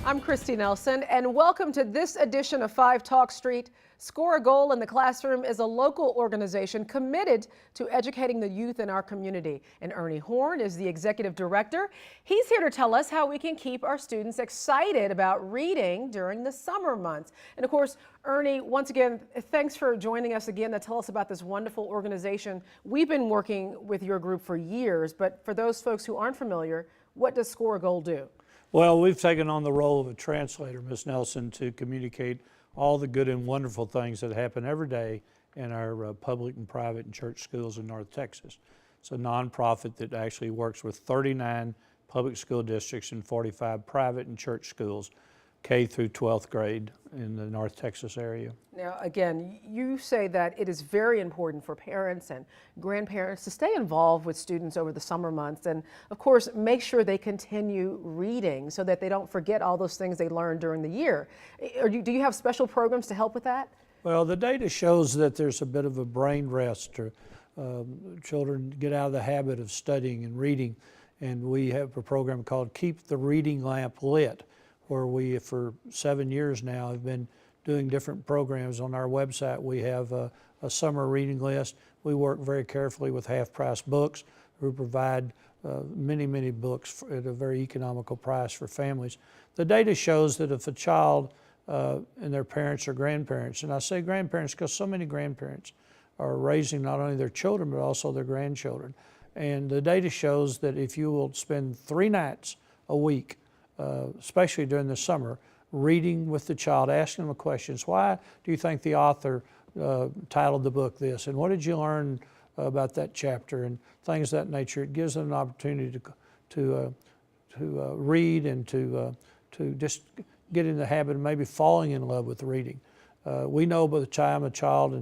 I'm Christy Nelson, and welcome to this edition of 5 Talk Street. Score a Goal in the Classroom is a local organization committed to educating the youth in our community. And Ernie Horn is the executive director. He's here to tell us how we can keep our students excited about reading during the summer months. And of course, Ernie, once again, thanks for joining us again to tell us about this wonderful organization. We've been working with your group for years, but for those folks who aren't familiar, what does Score a Goal do? Well, we've taken on the role of a translator, Ms. Nelson, to communicate all the good and wonderful things that happen every day in our public and private and church schools in North Texas. It's a nonprofit that actually works with 39 public school districts and 45 private and church schools, K through 12th grade in the North Texas area. Now, again, you say that it is very important for parents and grandparents to stay involved with students over the summer months and, of course, make sure they continue reading so that they don't forget all those things they learned during the year. Or do you have special programs to help with that? Well, the data shows that there's a bit of a brain rest. Children get out of the habit of studying and reading, and we have a program called Keep the Reading Lamp Lit, where we, for 7 years now, have been doing different programs. On our website, we have a summer reading list. We work very carefully with half-price books. We provide many books at a very economical price for families. The data shows that if a child and their parents or grandparents, and I say grandparents because so many grandparents are raising not only their children but also their grandchildren. And the data shows that if you will spend 3 nights a week, especially during the summer, reading with the child, asking them questions. Why do you think the author titled the book this? And what did you learn about that chapter? And things of that nature. It gives them an opportunity to read and to just get in the habit of maybe falling in love with reading. We know by the time a child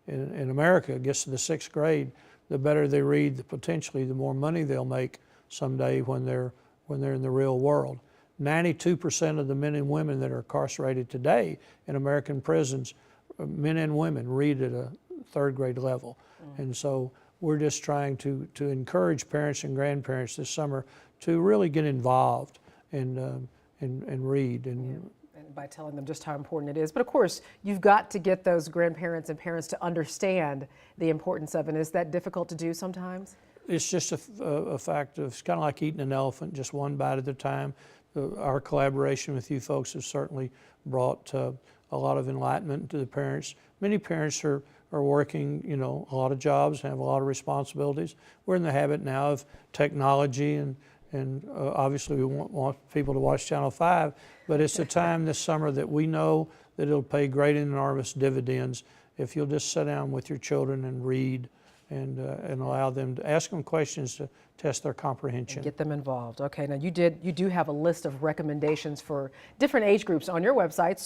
in America gets to the 6th grade, the better they read, potentially the more money they'll make someday when they're in the real world. 92% of the men and women that are incarcerated today in American prisons, men and women, read at a 3rd grade level. And so we're just trying to encourage parents and grandparents this summer to really get involved and read. And by telling them just how important it is. But of course, you've got to get those grandparents and parents to understand the importance of it. Is that difficult to do sometimes? It's just a fact of, it's kind of like eating an elephant, just one bite at a time. Our collaboration with you folks has certainly brought a lot of enlightenment to the parents. Many parents are working, a lot of jobs and have a lot of responsibilities. We're in the habit now of technology and obviously we want people to watch Channel 5, but it's a time this summer that we know that it'll pay great and enormous dividends if you'll just sit down with your children and read and allow them to ask them questions to test their comprehension. And get them involved. Okay, now you do have a list of recommendations for different age groups on your website,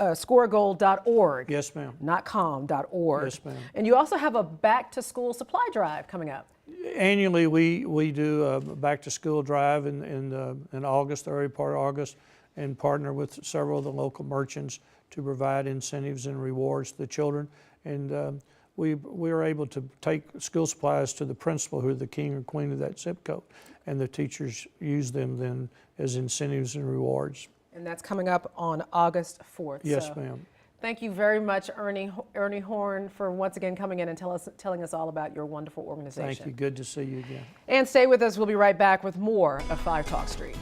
scoreagoal.org. Yes, ma'am. Not com.org. Yes, ma'am. And you also have a back to school supply drive coming up. Annually, we do a back to school drive in August, the early part of August, and partner with several of the local merchants to provide incentives and rewards to the children. And we are able to take school supplies to the principal, who are the king or queen of that zip code, and the teachers use them then as incentives and rewards. And that's coming up on August 4th. Yes, ma'am. Thank you very much, Ernie Horn, for once again coming in and telling us all about your wonderful organization. Thank you. Good to see you again. And stay with us. We'll be right back with more of 5 Talk Street.